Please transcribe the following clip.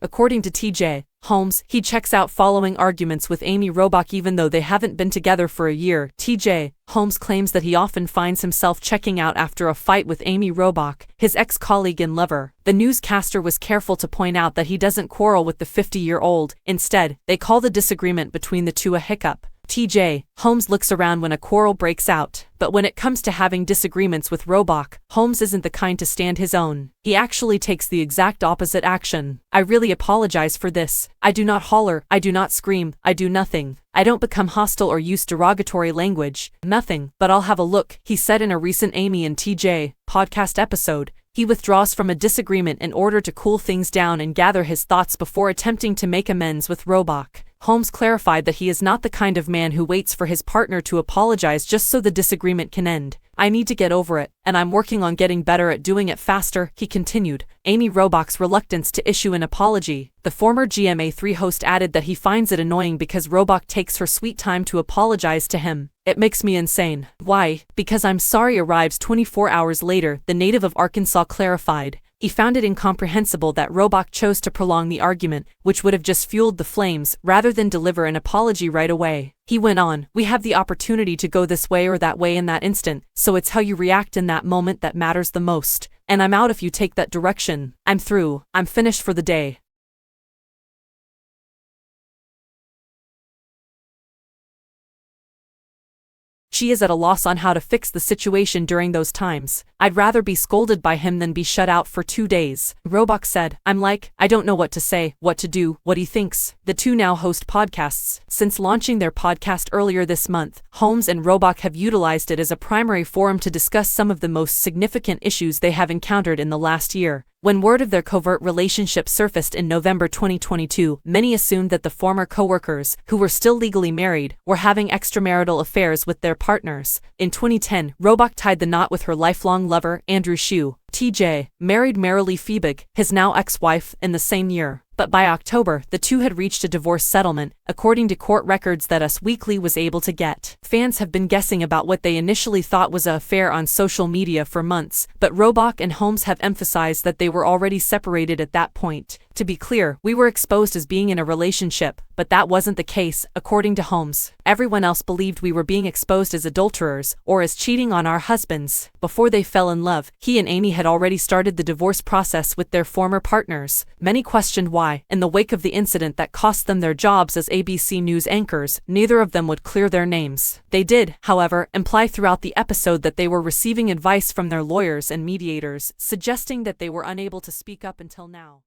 According to TJ Holmes, he checks out following arguments with Amy Robach even though they haven't been together for a year. TJ Holmes claims that he often finds himself checking out after a fight with Amy Robach, his ex-colleague and lover. The newscaster was careful to point out that he doesn't quarrel with the 50-year-old. Instead, they call the disagreement between the two a hiccup. TJ Holmes looks around when a quarrel breaks out, but when it comes to having disagreements with Robach, Holmes isn't the kind to stand his own. He actually takes the exact opposite action. "I really apologize for this. I do not holler, I do not scream, I do nothing. I don't become hostile or use derogatory language. Nothing, but I'll have a look," he said in a recent Amy and TJ podcast episode. He withdraws from a disagreement in order to cool things down and gather his thoughts before attempting to make amends with Robach. Holmes clarified that he is not the kind of man who waits for his partner to apologize just so the disagreement can end. "I need to get over it, and I'm working on getting better at doing it faster," he continued. Amy Robach's reluctance to issue an apology. The former GMA3 host added that he finds it annoying because Robach takes her sweet time to apologize to him. "It makes me insane." "Why?" "Because I'm sorry" arrives 24 hours later, the native of Arkansas clarified. He found it incomprehensible that Robach chose to prolong the argument, which would have just fueled the flames, rather than deliver an apology right away. He went on, "We have the opportunity to go this way or that way in that instant, so it's how you react in that moment that matters the most. And I'm out if you take that direction. I'm through. I'm finished for the day." She is at a loss on how to fix the situation during those times. "I'd rather be scolded by him than be shut out for 2 days. Robach said, I don't know what to say, what to do, what he thinks." The two now host podcasts. Since launching their podcast earlier this month, Holmes and Robach have utilized it as a primary forum to discuss some of the most significant issues they have encountered in the last year. When word of their covert relationship surfaced in November 2022, many assumed that the former co-workers, who were still legally married, were having extramarital affairs with their partners. In 2010, Robach tied the knot with her lifelong lover, Andrew Shue. TJ married Marilee Fiebig, his now ex-wife, in the same year. But by October, the two had reached a divorce settlement, according to court records that Us Weekly was able to get. Fans have been guessing about what they initially thought was an affair on social media for months, but Robach and Holmes have emphasized that they were already separated at that point. "To be clear, we were exposed as being in a relationship, but that wasn't the case," according to Holmes. "Everyone else believed we were being exposed as adulterers, or as cheating on our husbands." Before they fell in love, he and Amy had already started the divorce process with their former partners. Many questioned why, in the wake of the incident that cost them their jobs as ABC News anchors, neither of them would clear their names. They did, however, imply throughout the episode that they were receiving advice from their lawyers and mediators, suggesting that they were unable to speak up until now.